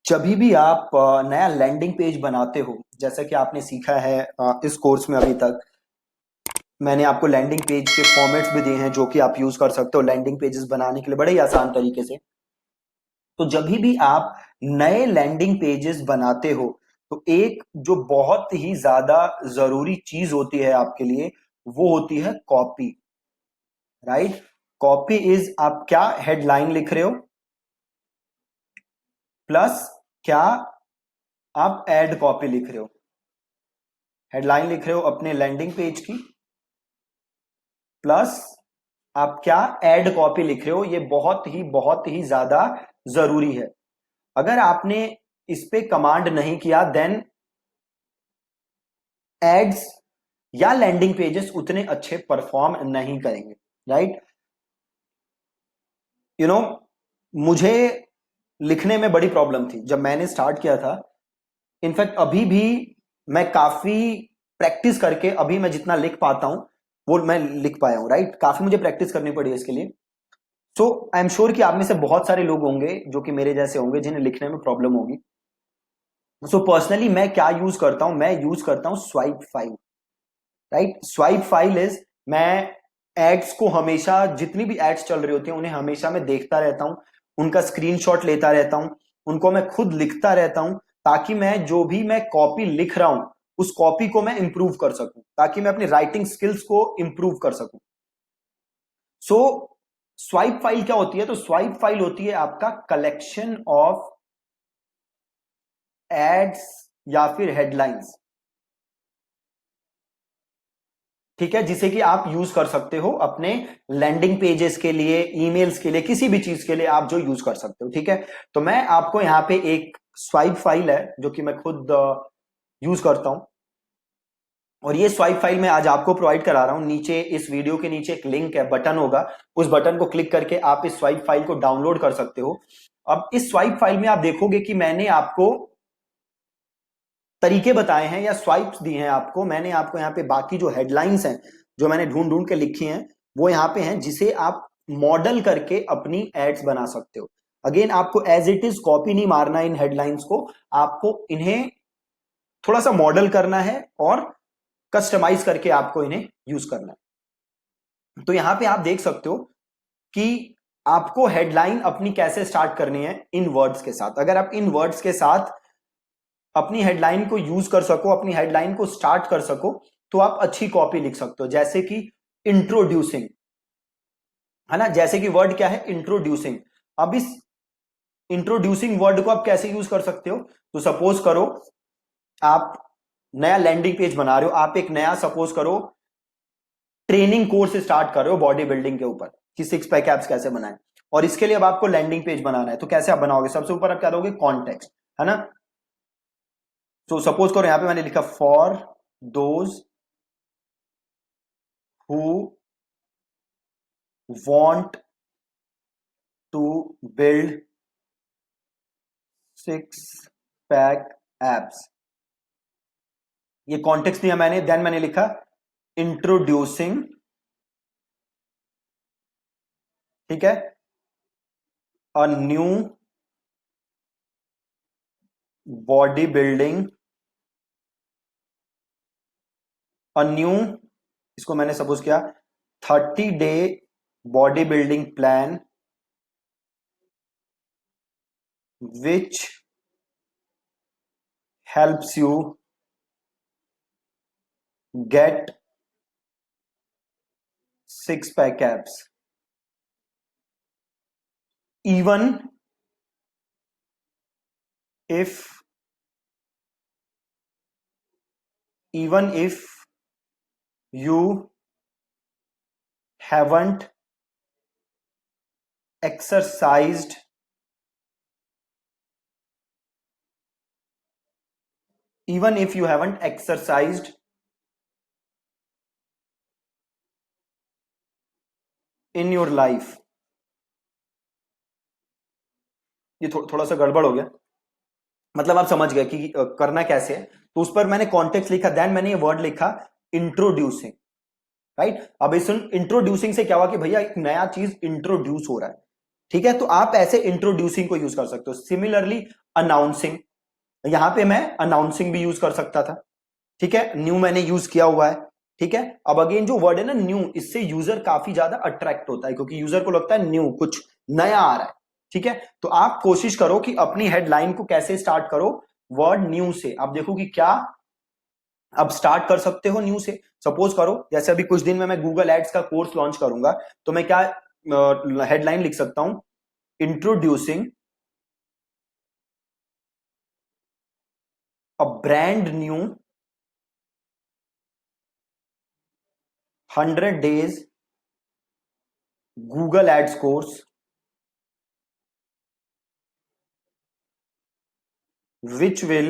जभी भी आप नया लैंडिंग पेज बनाते हो, जैसा कि आपने सीखा है इस कोर्स में अभी तक, मैंने आपको लैंडिंग पेज के फॉर्मेट्स भी दिए हैं जो कि आप यूज कर सकते हो लैंडिंग पेजेस बनाने के लिए बड़े ही आसान तरीके से। तो जभी भी आप नए लैंडिंग पेजेस बनाते हो, तो एक जो बहुत ही ज्यादा जरूरी चीज होती है आपके लिए, वो होती है कॉपी। राइट। कॉपी इज, आप क्या हेडलाइन लिख रहे हो, प्लस क्या आप एड कॉपी लिख रहे हो। हेडलाइन लिख रहे हो अपने लैंडिंग पेज की, प्लस आप क्या एड कॉपी लिख रहे हो। ये बहुत ही ज्यादा जरूरी है। अगर आपने इस पे कमांड नहीं किया, देन एड्स या लैंडिंग पेजेस उतने अच्छे परफॉर्म नहीं करेंगे। राइट। यू नो, मुझे लिखने में बड़ी प्रॉब्लम थी जब मैंने स्टार्ट किया था। इनफैक्ट अभी भी मैं काफी प्रैक्टिस करके अभी मैं जितना लिख पाता हूं वो मैं लिख पाया हूं। राइट। काफी मुझे प्रैक्टिस करनी पड़ी है इसके लिए। सो आई एम श्योर कि आप में से बहुत सारे लोग होंगे जो कि मेरे जैसे होंगे जिन्हें लिखने में प्रॉब्लम होगी। सो पर्सनली मैं क्या यूज करता हूं, मैं यूज करता हूं swipe file. Right. Swipe file is, मैं एड्स को हमेशा, जितनी भी एड्स चल रही होती हैं उन्हें हमेशा मैं देखता रहता हूं, उनका स्क्रीनशॉट लेता रहता हूं, उनको मैं खुद लिखता रहता हूं, ताकि मैं जो भी मैं कॉपी लिख रहा हूं उस कॉपी को मैं इंप्रूव कर सकूं, ताकि मैं अपनी राइटिंग स्किल्स को इंप्रूव कर सकूं। सो स्वाइप फाइल क्या होती है? तो स्वाइप फाइल होती है आपका कलेक्शन ऑफ एड्स या फिर हेडलाइंस। ठीक है, जिसे कि आप यूज कर सकते हो अपने लैंडिंग पेजेस के लिए, ईमेल्स के लिए, किसी भी चीज के लिए आप जो यूज कर सकते हो। ठीक है। तो मैं आपको यहां पे एक स्वाइप फाइल है जो कि मैं खुद यूज करता हूं, और ये स्वाइप फाइल मैं आज आपको प्रोवाइड करा रहा हूं। नीचे इस वीडियो के नीचे एक लिंक है, बटन होगा, उस बटन को क्लिक करके आप इस स्वाइप फाइल को डाउनलोड कर सकते हो। अब इस स्वाइप फाइल में आप देखोगे कि मैंने आपको तरीके बताए हैं या स्वाइप्स दिए हैं आपको। मैंने आपको यहाँ पे बाकी जो हेडलाइंस हैं जो मैंने ढूंढ ढूंढ के लिखी हैं वो यहाँ पे हैं, जिसे आप मॉडल करके अपनी एड्स बना सकते हो। अगेन, आपको एज इट इज कॉपी नहीं मारना है इन हेडलाइंस को, आपको इन्हें थोड़ा सा मॉडल करना है और कस्टमाइज करके आपको इन्हें यूज करना है। तो यहां पे आप देख सकते हो कि आपको हेडलाइन अपनी कैसे स्टार्ट करनी है, इन वर्ड्स के साथ। अगर आप इन वर्ड्स के साथ अपनी हेडलाइन को यूज कर सको, अपनी हेडलाइन को स्टार्ट कर सको, तो आप अच्छी कॉपी लिख सकते हो। जैसे कि इंट्रोड्यूसिंग, है ना, जैसे कि वर्ड क्या है, इंट्रोड्यूसिंग। अब इस इंट्रोड्यूसिंग वर्ड को आप कैसे यूज कर सकते हो? तो सपोज करो आप नया लैंडिंग पेज बना रहे हो, आप एक नया सपोज करो ट्रेनिंग कोर्स स्टार्ट कर रहे हो बॉडी बिल्डिंग के ऊपर कि सिक्स पैक एब्स कैसे बनाएं, और इसके लिए अब आपको लैंडिंग पेज बनाना है। तो कैसे आप बनाओगे? सबसे ऊपर आप क्या दोगे? कॉन्टेक्स्ट, है ना। तो सपोज करो यहां पे मैंने लिखा for those who want to build six pack abs. ये कॉन्टेक्स्ट दिया मैंने, देन मैंने लिखा इंट्रोड्यूसिंग, ठीक है, a new body building, a new, इसको मैंने सपोज किया 30 day body building plan which helps you get six pack abs even if you haven't exercised even if you haven't exercised in your life। ये थोड़ा सा गड़बड़ हो गया, मतलब आप समझ गए कि करना कैसे है। तो उस पर मैंने कॉन्टेक्स्ट लिखा, देन मैंने ये वर्ड लिखा इंट्रोड्यूसिंग। राइट। अब इस इंट्रोड्यूसिंग से क्या हुआ कि भैया एक नया चीज इंट्रोड्यूस हो रहा है। ठीक है, तो आप ऐसे इंट्रोड्यूसिंग को यूज कर सकते हो। सिमिलरली अनाउंसिंग, यहां पे मैं अनाउंसिंग भी यूज कर सकता था। ठीक है, न्यू मैंने यूज किया हुआ है। ठीक है, अब अगेन जो वर्ड है ना न्यू, इससे यूजर काफी ज्यादा अट्रैक्ट होता है, क्योंकि यूजर को लगता है न्यू, कुछ नया आ रहा है। ठीक है, तो आप कोशिश करो कि अपनी हेडलाइन को कैसे स्टार्ट करो, वर्ड न्यू से। आप देखो कि क्या अब स्टार्ट कर सकते हो न्यू से। सपोज करो जैसे अभी कुछ दिन में मैं गूगल एड्स का कोर्स लॉन्च करूंगा, तो मैं क्या हेडलाइन लिख सकता हूं, introducing a brand new 100 days Google ads course which will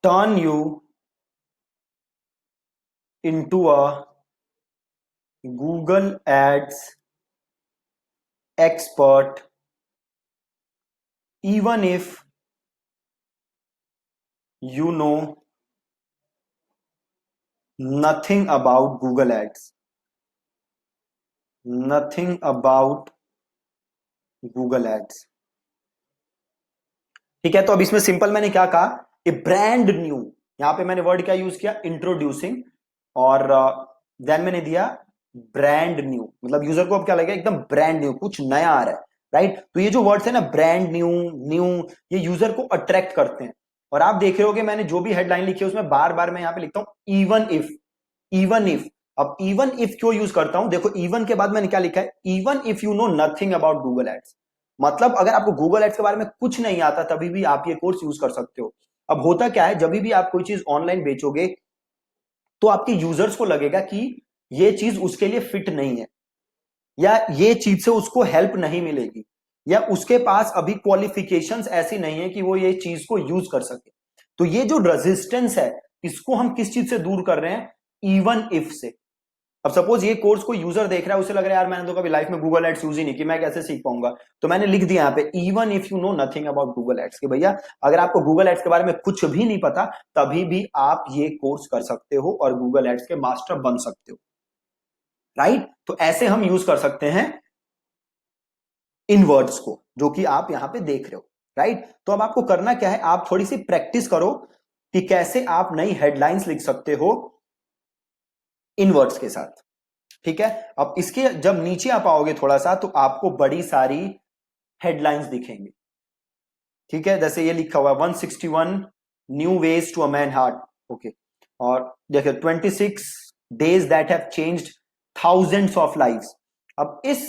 turn you into a Google Ads expert even if you know nothing about Google Ads. Nothing about Google Ads. ठीक है, तो अब इसमें सिंपल मैंने क्या कहा, ए ब्रांड न्यू, यहां पे मैंने वर्ड क्या यूज किया, इंट्रोड्यूसिंग, और देन मैंने दिया ब्रांड न्यू, मतलब यूजर को अब क्या लगेगा, एकदम ब्रांड न्यू, कुछ नया आ रहा है। राइट, तो ये जो वर्ड्स है ना, ब्रांड न्यू, न्यू, ये यूजर को अट्रैक्ट करते हैं। और आप देख रहे होगे मैंने जो भी हेडलाइन लिखी है उसमें बार बार मैं यहां पे लिखता हूं इवन इफ, इवन इफ। अब इवन इफ क्यों यूज करता हूं, देखो इवन के बाद मैंने क्या लिखा है, even if you know nothing about Google ads. मतलब अगर आपको गूगल एड्स के बारे में कुछ नहीं आता तभी भी आप ये कोर्स यूज कर सकते हो। अब होता क्या है, जब भी आप कोई चीज ऑनलाइन बेचोगे तो आपके यूजर्स को लगेगा कि ये चीज उसके लिए फिट नहीं है, या ये चीज से उसको हेल्प नहीं मिलेगी, या उसके पास अभी क्वालिफिकेशंस ऐसी नहीं है कि वो ये चीज को यूज कर सके। तो ये जो रेजिस्टेंस है, इसको हम किस चीज से दूर कर रहे हैं, इवन इफ से। अब सपोज ये कोर्स कोई यूजर देख रहा है, उसे लग रहा है यार मैंने तो कभी लाइफ में गूगल एड्स यूज ही नहीं की, मैं कैसे सीख पाऊंगा, तो मैंने लिख दिया यहाँ पे even if you know nothing about Google ads, कि भैया अगर आपको गूगल एड्स के बारे में कुछ भी नहीं पता तभी भी आप ये कोर्स कर सकते हो और गूगल एड्स के मास्टर बन सकते हो। राइट, तो ऐसे हम यूज कर सकते हैं इन वर्ड्स को, जो कि आप यहां पे देख रहे हो। राइट, तो अब आपको करना क्या है, आप थोड़ी सी प्रैक्टिस करो कि कैसे आप नई हेडलाइंस लिख सकते हो इन वर्ड्स के साथ। ठीक है, अब इसके जब नीचे आप आओगे थोड़ा सा, तो आपको बड़ी सारी हेडलाइंस दिखेंगी। ठीक है, जैसे ये लिखा हुआ है 161 new ways to a man heart. Okay, और देखिए 26 days that have changed thousands of lives. अब इस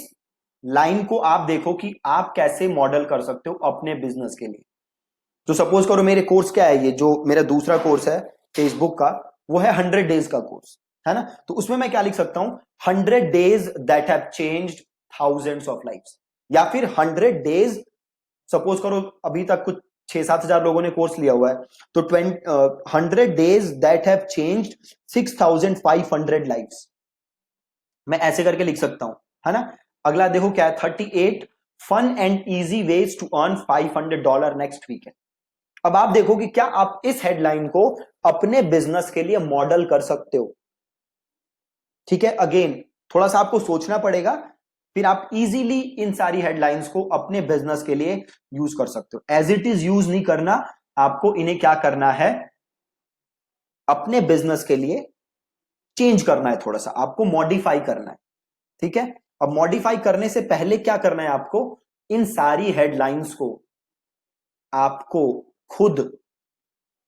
लाइन को आप देखो कि आप कैसे मॉडल कर सकते हो अपने बिजनेस के लिए। तो सपोज करो मेरे कोर्स क्या है, ये जो मेरा दूसरा कोर्स है फेसबुक का, वो है 100 डेज का कोर्स, है ना। तो उसमें मैं क्या लिख सकता हूं, 100 days that have changed thousands of lives, या फिर 100 डेज, सपोज करो अभी तक कुछ 6-7 हजार लोगों ने कोर्स लिया हुआ है, तो 100 days that have changed 6500 lives, मैं ऐसे करके लिख सकता हूं, है ना। अगला देखो क्या है, 38 fun and easy ways to earn $500 next week है। अब आप देखो कि क्या आप इस हेडलाइन को अपने बिजनेस के लिए मॉडल कर सकते हो। ठीक है, अगेन थोड़ा सा आपको सोचना पड़ेगा, फिर आप इजीली इन सारी हेडलाइंस को अपने बिजनेस के लिए यूज कर सकते हो। एज इट इज यूज नहीं करना, आपको इन्हें क्या करना है, अपने बिजनेस के लिए चेंज करना है, थोड़ा सा आपको मॉडिफाई करना है। ठीक है, अब मॉडिफाई करने से पहले क्या करना है आपको, इन सारी हेडलाइंस को आपको खुद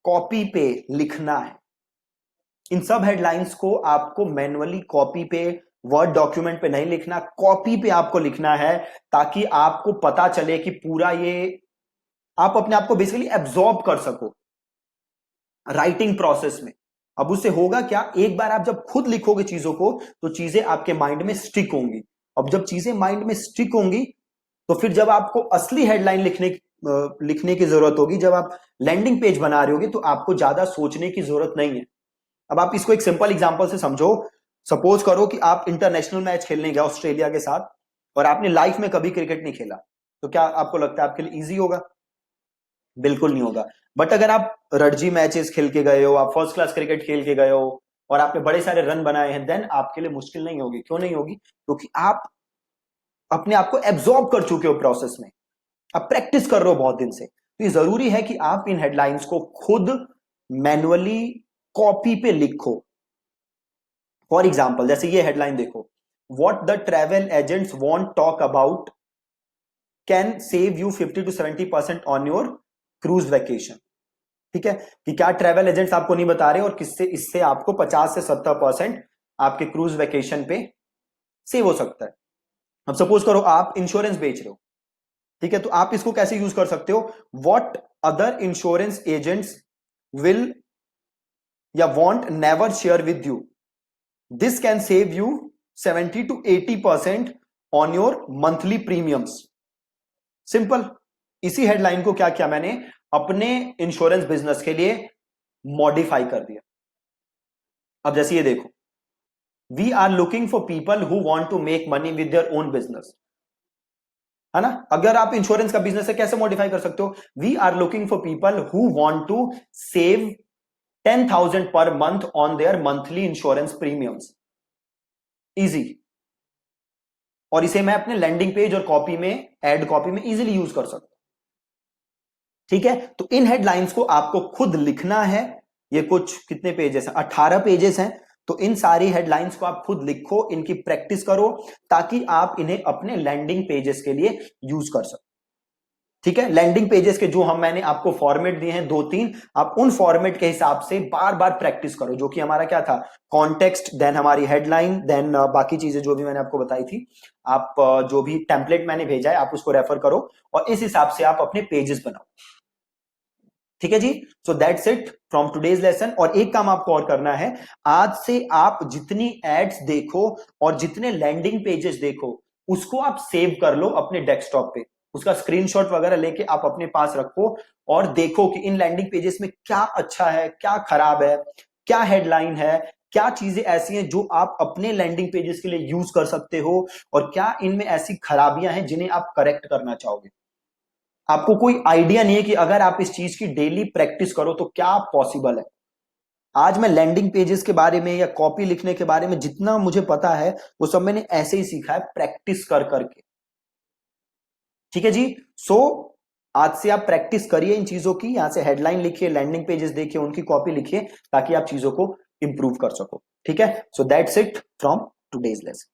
कॉपी पे लिखना है। इन सब हेडलाइंस को आपको मैन्युअली कॉपी पे, वर्ड डॉक्यूमेंट पे नहीं लिखना, कॉपी पे आपको लिखना है, ताकि आपको पता चले कि पूरा ये आप अपने आप को बेसिकली एब्जॉर्ब कर सको राइटिंग प्रोसेस में। अब उससे होगा क्या, एक बार आप जब खुद लिखोगे चीजों को तो चीजें आपके माइंड में स्टिक होंगी। अब जब चीजें माइंड में स्टिक होंगी तो फिर जब आपको असली हेडलाइन लिखने की जरूरत होगी, जब आप लैंडिंग पेज बना रहे होगे, तो आपको ज्यादा सोचने की जरूरत नहीं है। अब आप इसको एक सिंपल एग्जांपल से समझो। सपोज करो कि आप इंटरनेशनल मैच खेलने गए ऑस्ट्रेलिया के साथ और आपने लाइफ में कभी क्रिकेट नहीं खेला, तो क्या आपको लगता है आपके लिए इजी होगा? बिल्कुल नहीं होगा। बट अगर आप रणजी मैचेस खेल के गए हो, आप फर्स्ट क्लास क्रिकेट खेल के गए हो और आपने बड़े सारे रन बनाए हैं, देन आपके लिए मुश्किल नहीं होगी। क्यों नहीं होगी? क्योंकि आप अपने आप को एब्जॉर्ब कर चुके हो प्रोसेस में, आप प्रैक्टिस कर रहे हो बहुत दिन से, तो ये जरूरी है कि आप इन हेडलाइंस को खुद मैनुअली कॉपी पे लिखो। फॉर एग्जाम्पल जैसे ये हेडलाइन देखो, what the travel agents want talk about can save you 50 to 70% on your cruise vacation. ठीक है, कि क्या ट्रेवल एजेंट्स आपको नहीं बता रहे और किससे इससे आपको 50 से 70% आपके क्रूज वैकेशन पे सेव हो सकता है। अब सपोज करो आप इंश्योरेंस बेच रहे हो, ठीक है, तो आप इसको कैसे यूज कर सकते हो, what other insurance agents will या won't never share with you, this can save you 70 to 80% on your monthly premiums. Simple, इसी हेडलाइन को क्या किया मैंने, अपने इंश्योरेंस बिजनेस के लिए मॉडिफाई कर दिया। अब जैसे ये देखो, we are looking for people who want to make money with their own business, है ना। अगर आप इंश्योरेंस का बिजनेस है कैसे मॉडिफाई कर सकते हो, we are looking for people who want to save 10,000 per month on their monthly insurance premiums. Easy, और इसे मैं अपने लैंडिंग पेज और कॉपी में, एड कॉपी में इजीली यूज कर सकता हूं। ठीक है, तो इन हेडलाइंस को आपको खुद लिखना है। ये कुछ कितने पेजेस हैं, 18 पेजेस हैं। तो इन सारी हेडलाइंस को आप खुद लिखो, इनकी प्रैक्टिस करो, ताकि आप इन्हें अपने लैंडिंग पेजेस के लिए यूज कर सको। ठीक है, लैंडिंग पेजेस के जो मैंने आपको फॉर्मेट दिए हैं 2-3, आप उन फॉर्मेट के हिसाब से बार बार प्रैक्टिस करो, जो कि हमारा क्या था, कॉन्टेक्स्ट, देन हमारी हेडलाइन, देन बाकी चीजें जो भी मैंने आपको बताई थी। आप जो भी टेम्पलेट मैंने भेजा है आप उसको रेफर करो और इस हिसाब से आप अपने पेजेस बनाओ। ठीक है जी, so that's it from today's lesson. और एक काम आपको और करना है, आज से आप जितनी एड्स देखो और जितने लैंडिंग पेजेस देखो उसको आप सेव कर लो अपने डेस्कटॉप पे, उसका स्क्रीनशॉट वगैरह लेके आप अपने पास रखो और देखो कि इन लैंडिंग पेजेस में क्या अच्छा है, क्या खराब है, क्या हेडलाइन है, क्या चीजें ऐसी हैं जो आप अपने लैंडिंग पेजेस के लिए यूज कर सकते हो, और क्या इनमें ऐसी खराबियां हैं जिन्हें आप करेक्ट करना चाहोगे। आपको कोई आइडिया नहीं है कि अगर आप इस चीज की डेली प्रैक्टिस करो तो क्या पॉसिबल है। आज मैं लैंडिंग पेजेस के बारे में या कॉपी लिखने के बारे में जितना मुझे पता है वो सब मैंने ऐसे ही सीखा है, प्रैक्टिस कर करके। ठीक है जी, सो आज से आप प्रैक्टिस करिए इन चीजों की, यहां से हेडलाइन लिखिए, लैंडिंग पेजेस देखिए, उनकी कॉपी लिखिए, ताकि आप चीजों को इंप्रूव कर सको। ठीक है, सो that's it from today's lesson.